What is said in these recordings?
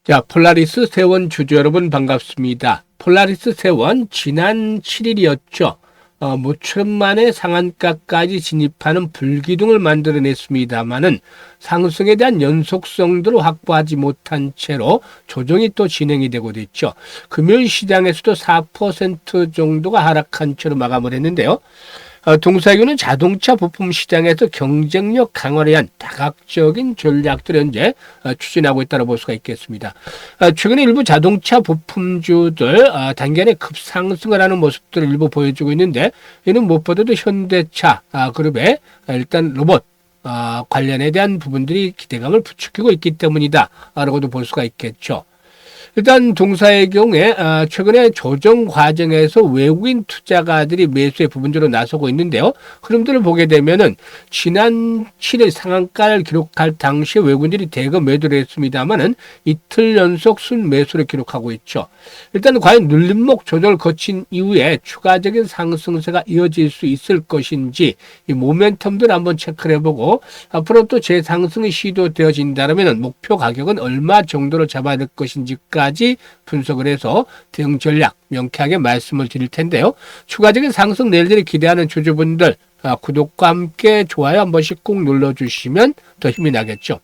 자, 폴라리스 세원 주주 여러분 반갑습니다. 폴라리스 세원 지난 7일이었죠. 모처럼 만에 상한가까지 진입하는 불기둥을 만들어냈습니다만은 상승에 대한 연속성들을 확보하지 못한 채로 조정이 또 진행이 되고 있죠. 금요일 시장에서도 4% 정도가 하락한 채로 마감을 했는데요. 동사유는 자동차 부품 시장에서 경쟁력 강화를 위한 다각적인 전략들을 현재 추진하고 있다고 볼 수가 있겠습니다. 최근에 일부 자동차 부품주들 단기간에 급상승을 하는 모습들을 일부 보여주고 있는데, 이는 무엇보다도 현대차 그룹의 일단 로봇 관련에 대한 부분들이 기대감을 부추기고 있기 때문이다 라고도 볼 수가 있겠죠. 일단 동사의 경우에 최근에 조정 과정에서 외국인 투자가들이 매수에 부분적으로 나서고 있는데요. 흐름들을 보게 되면은 지난 7일 상한가를 기록할 당시에 외국인들이 대거 매도를 했습니다만은 이틀 연속 순매수를 기록하고 있죠. 일단 과연 눌림목 조정을 거친 이후에 추가적인 상승세가 이어질 수 있을 것인지 이 모멘텀들 한번 체크를 해보고, 앞으로 또 재상승이 시도되어진다면 목표 가격은 얼마 정도로 잡아야 될 것인지까지 분석을 해서 대응 전략 명쾌하게 말씀을 드릴 텐데요. 추가적인 상승 내일들이 기대하는 주주분들 구독과 함께 좋아요 한 번씩 꼭 눌러주시면 더 힘이 나겠죠.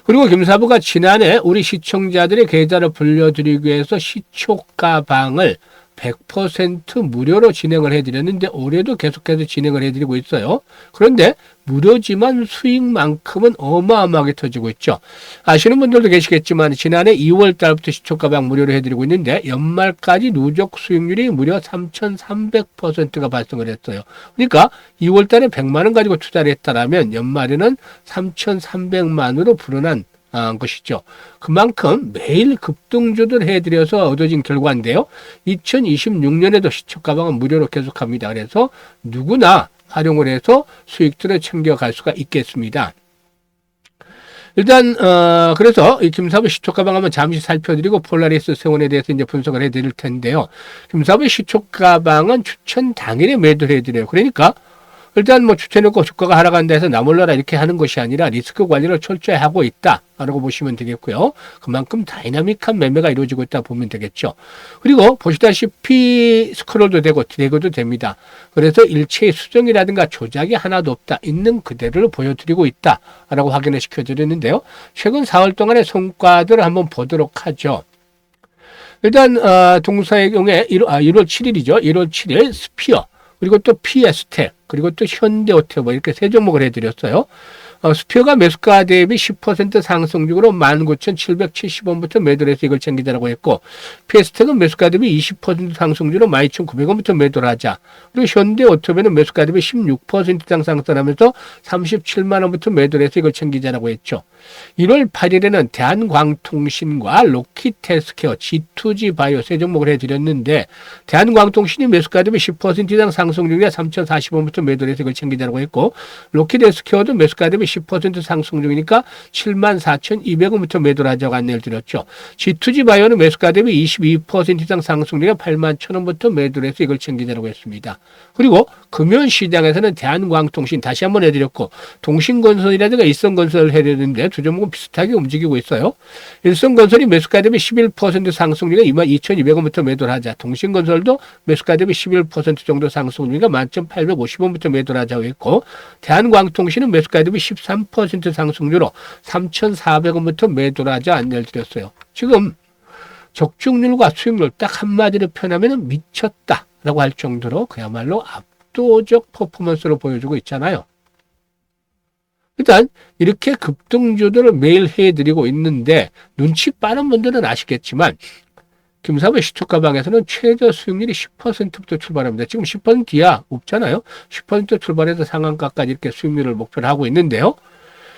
그리고 김사부가 지난해 우리 시청자들의 계좌를 불려드리기 위해서 시초가방을 100% 무료로 진행을 해드렸는데 올해도 계속해서 진행을 해드리고 있어요. 그런데 무료지만 수익만큼은 어마어마하게 터지고 있죠. 아시는 분들도 계시겠지만 지난해 2월 달부터 시초가방 무료로 해드리고 있는데 연말까지 누적 수익률이 무려 3,300%가 발생을 했어요. 그러니까 2월 달에 100만 원 가지고 투자를 했다라면 연말에는 3,300만으로 불어난 것이죠. 그만큼 매일 급등주들 해드려서 얻어진 결과인데요. 2026년에도 시초가방은 무료로 계속합니다. 그래서 누구나 활용을 해서 수익들을 챙겨갈 수가 있겠습니다. 일단 그래서 이 김사부 시초가방 한번 잠시 살펴드리고 폴라리스 세원에 대해서 이제 분석을 해드릴 텐데요. 김사부 시초가방은 추천 당일에 매도를 해드려요. 그러니까 일단 뭐 추천했고 주가가 하락한다 해서 나 몰라라 이렇게 하는 것이 아니라 리스크 관리를 철저히 하고 있다라고 보시면 되겠고요. 그만큼 다이나믹한 매매가 이루어지고 있다 보면 되겠죠. 그리고 보시다시피 스크롤도 되고 드래그도 됩니다. 그래서 일체의 수정이라든가 조작이 하나도 없다. 있는 그대로를 보여드리고 있다라고 확인을 시켜드렸는데요. 최근 4월 동안의 성과들을 한번 보도록 하죠. 일단 동사의 경우에 1월 7일이죠. 1월 7일 스피어, 그리고 또 피에스텍, 그리고 또 현대오토모 이렇게 세 종목을 해드렸어요. 스피어가 매수가 대비 10% 상승적으로 19,770원부터 매도를 해서 이걸 챙기자라고 했고, 피에스텍은 매수가 대비 20% 상승적으로 12,900원부터 매도를 하자. 그리고 현대오토모는 매수가 대비 16% 이상 상승하면서 37만원부터 매도를 해서 이걸 챙기자라고 했죠. 1월 8일에는 대한광통신과 로키테스케어, G2G 바이오 세 종목을 해드렸는데, 대한광통신이 매수가 대비 10% 이상 상승 중이라 3,040원부터 매도를 해서 이걸 챙기자라고 했고, 로키테스케어도 매수가 대비 10% 상승 중이니까 74,200원부터 매도를 하자고 안내를 드렸죠. G2G 바이오는 매수가 대비 22% 이상 상승 중이라 81,000원부터 매도를 해서 이걸 챙기자라고 했습니다. 그리고 금연 시장에서는 대한광통신 다시 한번 해드렸고, 동신건설이라든가 일성건설을 해드렸는데 두 종목은 비슷하게 움직이고 있어요. 일성건설이 매수가 대비 11% 상승 중이라 22,200원부터 매도를 하자. 동신건설도 매수가 대비 11% 정도 상승 중이니까 11,850원부터 매도를 하자고 했고, 대한광통신은 매수가 대비 13% 상승률로 3,400원부터 매도를 하자 안내를 드렸어요. 지금 적중률과 수익률 딱 한마디로 표현하면 미쳤다라고 할 정도로 그야말로 압도적 퍼포먼스로 보여주고 있잖아요. 일단 이렇게 급등주들을 매일 해드리고 있는데 눈치 빠른 분들은 아시겠지만 김사부의 시초가방에서는 최저 수익률이 10%부터 출발합니다. 지금 10% 이하 없잖아요. 10% 출발해서 상한가까지 이렇게 수익률을 목표로 하고 있는데요.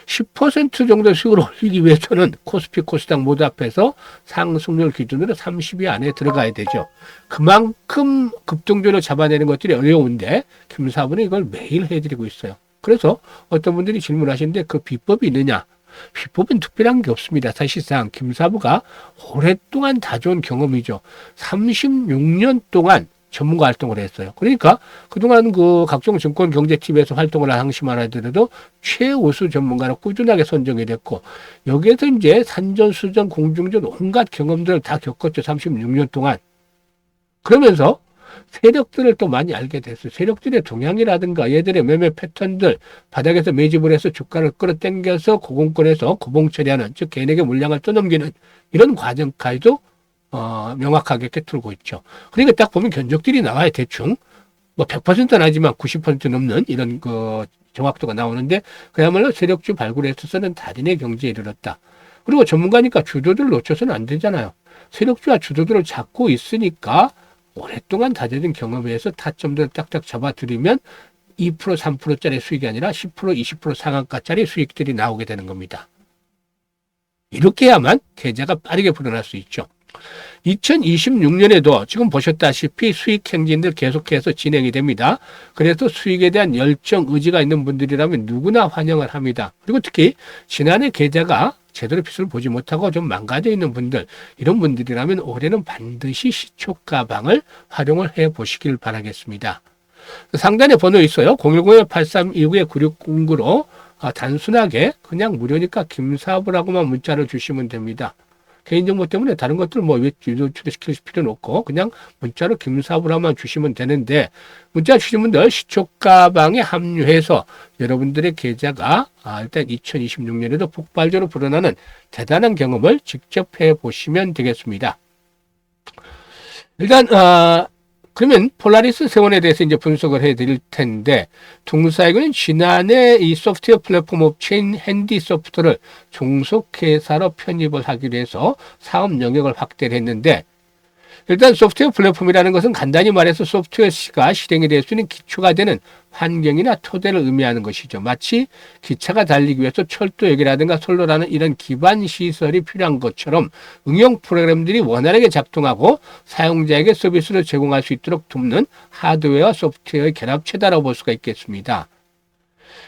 10% 정도 수익을 올리기 위해서는 코스피, 코스닥 모두 합해서 상승률 기준으로 30위 안에 들어가야 되죠. 그만큼 급등주를 잡아내는 것들이 어려운데 김사부는 이걸 매일 해드리고 있어요. 그래서 어떤 분들이 질문하시는데 그 비법이 있느냐? 비법은 특별한 게 없습니다. 사실상 김사부가 오랫동안 다져온 경험이죠. 36년 동안 전문가 활동을 했어요. 그러니까 그동안 그 각종 증권 경제TV에서 활동을 한 당시만 하더라도 최우수 전문가로 꾸준하게 선정이 됐고, 여기에서 이제 산전, 수전, 공중전 온갖 경험들을 다 겪었죠. 36년 동안. 그러면서 세력들을 또 많이 알게 됐어요. 세력들의 동향이라든가 얘들의 매매 패턴들, 바닥에서 매집을 해서 주가를 끌어당겨서 고공권에서 고봉 처리하는, 즉 개인에게 물량을 떠넘기는 이런 과정까지도 명확하게 꿰뚫고 있죠. 그러니까 딱 보면 견적들이 나와요. 대충 뭐 100%는 아니지만 90% 넘는 이런 그 정확도가 나오는데, 그야말로 세력주 발굴에 있어서는 달인의 경지에 이르렀다. 그리고 전문가니까 주도들을 놓쳐서는 안 되잖아요. 세력주와 주도들을 잡고 있으니까 오랫동안 다져진 경험에 의해서 타점들을 딱딱 잡아들이면 2% 3%짜리 수익이 아니라 10% 20% 상한가짜리 수익들이 나오게 되는 겁니다. 이렇게 해야만 계좌가 빠르게 불어날 수 있죠. 2026년에도 지금 보셨다시피 수익 행진들 계속해서 진행이 됩니다. 그래서 수익에 대한 열정, 의지가 있는 분들이라면 누구나 환영을 합니다. 그리고 특히 지난해 계좌가 제대로 빛을 보지 못하고 좀 망가져 있는 분들, 이런 분들이라면 올해는 반드시 시초가방을 활용을 해 보시길 바라겠습니다. 상단에 번호 있어요. 010-8329-9609로 단순하게 그냥 무료니까 김사부라고만 문자를 주시면 됩니다. 개인정보 때문에 다른 것들 뭐 유도시킬 필요는 없고 그냥 문자로 김사부라만 주시면 되는데, 문자 주신 분들 시초가방에 합류해서 여러분들의 계좌가 일단 2026년에도 폭발적으로 불어나는 대단한 경험을 직접 해보시면 되겠습니다. 일단 그러면 폴라리스 세원에 대해서 이제 분석을 해드릴 텐데, 동사이그는 지난해 이 소프트웨어 플랫폼 업체인 핸디소프트를 종속회사로 편입을 하기로 해서 사업 영역을 확대를 했는데, 일단 소프트웨어 플랫폼이라는 것은 간단히 말해서 소프트웨어가 실행이 될 수 있는 기초가 되는 환경이나 토대를 의미하는 것이죠. 마치 기차가 달리기 위해서 철도역이라든가 선로라는 이런 기반 시설이 필요한 것처럼 응용 프로그램들이 원활하게 작동하고 사용자에게 서비스를 제공할 수 있도록 돕는 하드웨어와 소프트웨어의 결합체다라고 볼 수가 있겠습니다.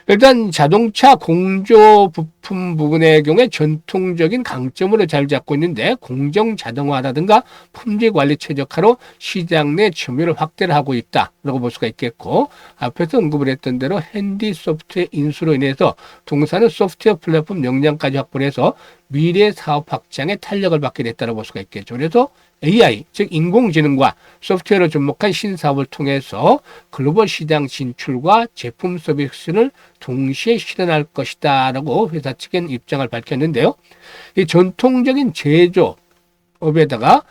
일단 자동차 공조 부품 부분의 경우에 전통적인 강점으로 자리 잡고 있는데, 공정 자동화라든가 품질 관리 최적화로 시장 내 점유율을 확대를 하고 있다라고 볼 수가 있겠고, 앞에서 언급을 했던 대로 핸디소프트의 인수로 인해서 동사는 소프트웨어 플랫폼 역량까지 확보를 해서 미래 사업 확장에 탄력을 받게 됐다고 볼 수가 있겠죠. 그래서 AI, 즉 인공지능과 소프트웨어를 접목한 신사업을 통해서 글로벌 시장 진출과 제품 서비스를 동시에 실현할 것이다 라고 회사 측은 입장을 밝혔는데요. 이 전통적인 제조업에다가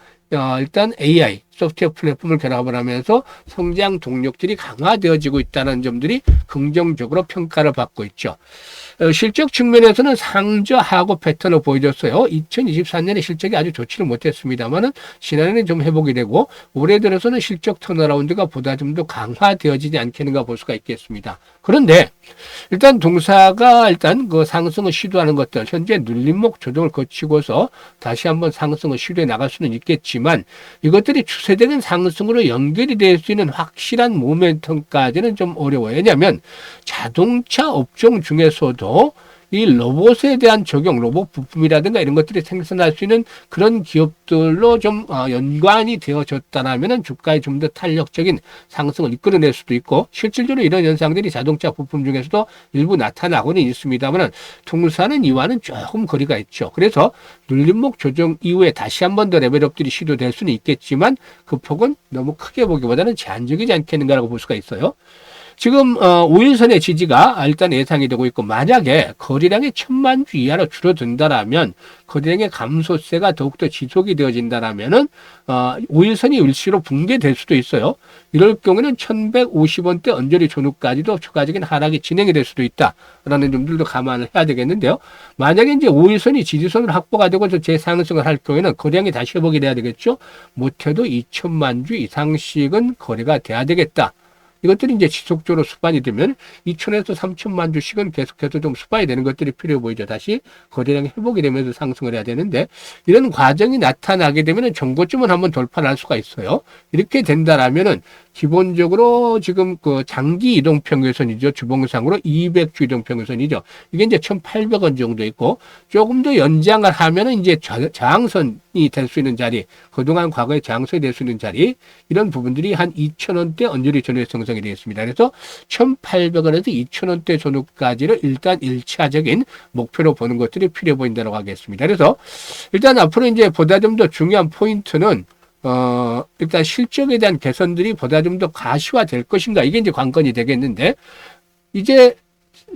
일단 AI, 소프트웨어 플랫폼을 결합을 하면서 성장 동력들이 강화되어지고 있다는 점들이 긍정적으로 평가를 받고 있죠. 실적 측면에서는 상저하고 패턴을 보여줬어요. 2024년에 실적이 아주 좋지는 못했습니다만은 지난해는 좀 회복이 되고, 올해 들어서는 실적 턴어라운드가 보다 좀 더 강화되어지지 않겠는가 볼 수가 있겠습니다. 그런데 일단 동사가 일단 그 상승을 시도하는 것들, 현재 눌림목 조정을 거치고서 다시 한번 상승을 시도해 나갈 수는 있겠지만, 이것들이 추세적인 상승으로 연결이 될 수 있는 확실한 모멘텀까지는 좀 어려워요. 왜냐하면 자동차 업종 중에서도 이 로봇에 대한 적용, 로봇 부품이라든가 이런 것들이 생산할 수 있는 그런 기업들로 좀 연관이 되어졌다면 주가에 좀 더 탄력적인 상승을 이끌어낼 수도 있고, 실질적으로 이런 현상들이 자동차 부품 중에서도 일부 나타나고는 있습니다만 동사는 이와는 조금 거리가 있죠. 그래서 눌림목 조정 이후에 다시 한 번 더 레벨업들이 시도될 수는 있겠지만 그 폭은 너무 크게 보기보다는 제한적이지 않겠는가라고 볼 수가 있어요. 지금 5일선의 지지가 일단 예상이 되고 있고, 만약에 거래량이 1000만 주 이하로 줄어든다라면, 거래량의 감소세가 더욱더 지속이 되어진다라면은 5일선이 일시로 붕괴될 수도 있어요. 이럴 경우에는 1150원대 언저리 전후까지도 추가적인 하락이 진행이 될 수도 있다라는 점들도 감안을 해야 되겠는데요. 만약에 이제 5일선이 지지선으로 확보가 되고 재상승을 할 경우에는 거래량이 다시 회복이 돼야 되겠죠. 못해도 2000만 주 이상씩은 거래가 돼야 되겠다. 이것들이 이제 지속적으로 수반이 되면 2천에서 3천만 주씩은 계속해서 좀 수반이 되는 것들이 필요해 보이죠. 다시 거래량이 회복이 되면서 상승을 해야 되는데, 이런 과정이 나타나게 되면 정고점은 한번 돌파를 할 수가 있어요. 이렇게 된다라면은 기본적으로 지금 그 장기 이동평균선이죠. 주봉상으로 200주 이동평균선이죠. 이게 이제 1,800원 정도 있고, 조금 더 연장을 하면은 이제 저항선 될 수 있는 자리, 그동안 과거에 장소에 될 수 있는 자리, 이런 부분들이 한 2,000원대 언저리 전후에 형성이 되었습니다. 그래서 1,800원에서 2,000원대 전후까지를 일단 1차적인 목표로 보는 것들이 필요해 보인다고 하겠습니다. 그래서 일단 앞으로 이제 보다 좀 더 중요한 포인트는 일단 실적에 대한 개선들이 보다 좀 더 가시화 될 것인가, 이게 이제 관건이 되겠는데, 이제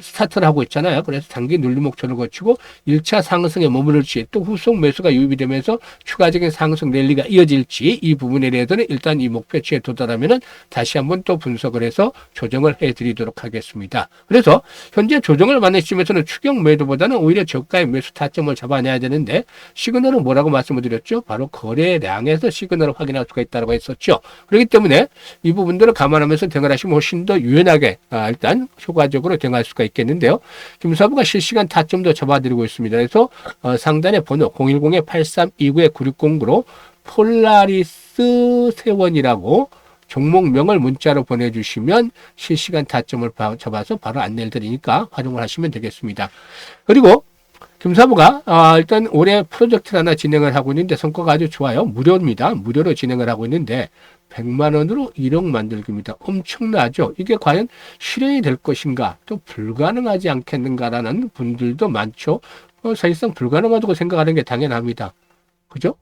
스타트를 하고 있잖아요. 그래서 단기 눌림목표를 거치고 1차 상승에 머무를지, 또 후속 매수가 유입이 되면서 추가적인 상승 랠리가 이어질지, 이 부분에 대해서는 일단 이 목표치에 도달하면은 다시 한번 또 분석을 해서 조정을 해드리도록 하겠습니다. 그래서 현재 조정을 받는 시점에서는 추격 매도보다는 오히려 저가의 매수 타점을 잡아내야 되는데, 시그널은 뭐라고 말씀을 드렸죠? 바로 거래량에서 시그널을 확인할 수가 있다고 했었죠. 그렇기 때문에 이 부분들을 감안하면서 대응하시면 훨씬 더 유연하게 일단 효과적으로 대응할 수가 있겠는데요. 김사부가 실시간 타점도 잡아드리고 있습니다. 그래서 상단의 번호 010-8329-9609로 폴라리스 세원이라고 종목명을 문자로 보내주시면 실시간 타점을 잡아서 바로 안내를 드리니까 활용을 하시면 되겠습니다. 그리고 김사부가 일단 올해 프로젝트를 하나 진행을 하고 있는데 성과가 아주 좋아요. 무료입니다. 무료로 진행을 하고 있는데 100만 원으로 1억 만들기입니다. 엄청나죠? 이게 과연 실현이 될 것인가, 또 불가능하지 않겠는가라는 분들도 많죠. 사실상 불가능하다고 생각하는 게 당연합니다. 그죠?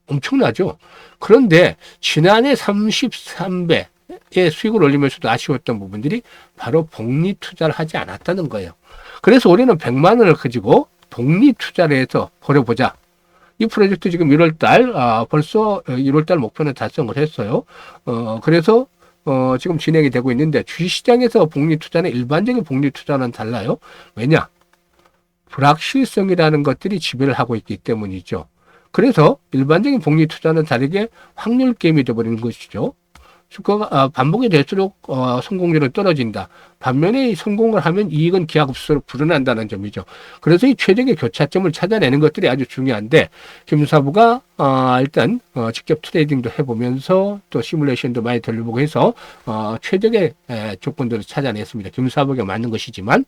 엄청나죠? 그런데 지난해 33배의 수익을 올리면서도 아쉬웠던 부분들이 바로 복리 투자를 하지 않았다는 거예요. 그래서 올해는 100만 원을 가지고 복리 투자를 해서 벌여보자. 이 프로젝트 지금 1월달, 벌써 1월달 목표는 달성을 했어요. 그래서, 지금 진행이 되고 있는데, 주식시장에서 복리 투자는 일반적인 복리 투자는 달라요. 왜냐? 불확실성이라는 것들이 지배를 하고 있기 때문이죠. 그래서 일반적인 복리 투자는 다르게 확률 게임이 되어버리는 것이죠. 반복이 될수록 성공률은 떨어진다. 반면에 성공을 하면 이익은 기하급수로 불어난다는 점이죠. 그래서 이 최적의 교차점을 찾아내는 것들이 아주 중요한데, 김사부가 일단 직접 트레이딩도 해보면서 또 시뮬레이션도 많이 돌려보고 해서 최적의 조건들을 찾아냈습니다. 김사부가 맞는 것이지만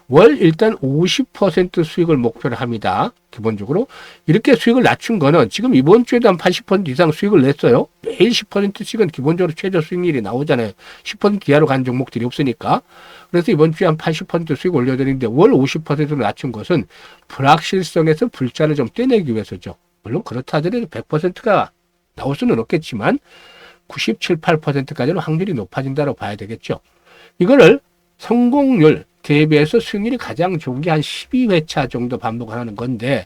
월 일단 50% 수익을 목표로 합니다. 기본적으로 이렇게 수익을 낮춘 거는 지금 이번 주에도 한 80% 이상 수익을 냈어요. 매일 10%씩은 기본적으로 최저 수익률이 나오잖아요. 10% 이하로 간 종목들이 없으니까. 그래서 이번 주에 한 80% 수익 올려드리는데 월 50%로 낮춘 것은 불확실성에서 불자를 좀 떼내기 위해서죠. 물론 그렇다 하더라도 100%가 나올 수는 없겠지만 97, 8%까지는 확률이 높아진다고 봐야 되겠죠. 이거를 성공률 대비해서 수익률이 가장 좋은 게 한 12회차 정도 반복을 하는 건데,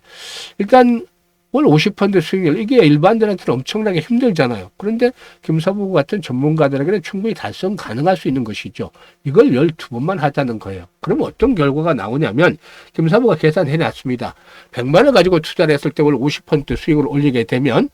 일단 월 50% 수익률, 이게 일반들한테는 엄청나게 힘들잖아요. 그런데 김사부 같은 전문가들에게는 충분히 달성 가능할 수 있는 것이죠. 이걸 12번만 하자는 거예요. 그러면 어떤 결과가 나오냐면, 김사부가 계산해 놨습니다. 100만 원 가지고 투자를 했을 때 월 50% 수익을 올리게 되면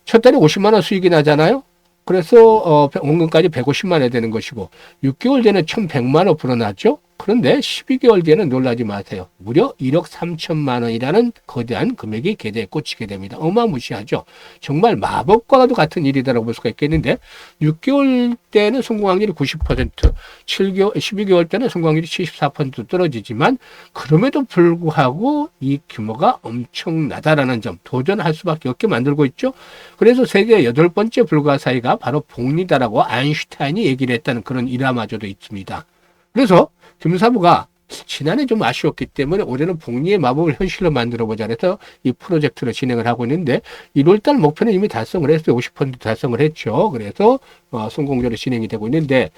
첫 달에 50만 원 수익이 나잖아요. 그래서 원금까지 150만 원이 되는 것이고, 6개월 뒤에는 1,100만 원 불어나죠. 그런데 12개월 뒤에는 놀라지 마세요. 무려 1억 3천만 원이라는 거대한 금액이 계좌에 꽂히게 됩니다. 어마무시하죠. 정말 마법과도 같은 일이다라고 볼 수가 있겠는데, 6개월 때는 성공 확률이 90%, 12개월 때는 성공 확률이 74% 떨어지지만, 그럼에도 불구하고 이 규모가 엄청나다라는 점, 도전할 수밖에 없게 만들고 있죠. 그래서 세계 8번째 불가사의가 바로 복리다라고 아인슈타인이 얘기를 했다는 그런 일화마저도 있습니다. 그래서 김사부가 지난해 좀 아쉬웠기 때문에 올해는 복리의 마법을 현실로 만들어보자 해서 이 프로젝트를 진행을 하고 있는데, 1월달 목표는 이미 달성을 했어요. 50% 달성을 했죠. 그래서 성공적으로 진행이 되고 있는데,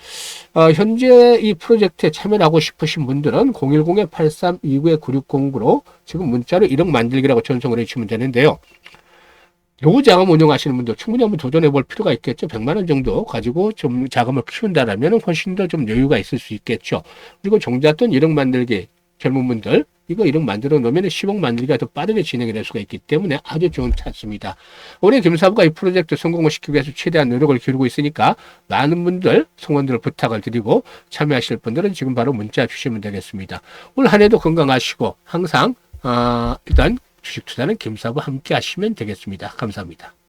현재 이 프로젝트에 참여하고 싶으신 분들은 010-8329-9609로 지금 문자로 1억 만들기라고 전송을 해주시면 되는데요. 노후자금 운용하시는 분들 충분히 한번 도전해 볼 필요가 있겠죠. 100만 원 정도 가지고 좀 자금을 키운다라면 훨씬 더 좀 여유가 있을 수 있겠죠. 그리고 종잣돈 1억 만들기, 젊은 분들 이거 1억 만들어 놓으면 10억 만들기가 더 빠르게 진행이 될 수가 있기 때문에 아주 좋은 찬스입니다. 올해 김사부가 이 프로젝트 성공을 시키기 위해서 최대한 노력을 기울이고 있으니까 많은 분들 성원들 부탁을 드리고, 참여하실 분들은 지금 바로 문자 주시면 되겠습니다. 올 한 해도 건강하시고 항상 일단 주식 투자는 김사부 함께 하시면 되겠습니다. 감사합니다.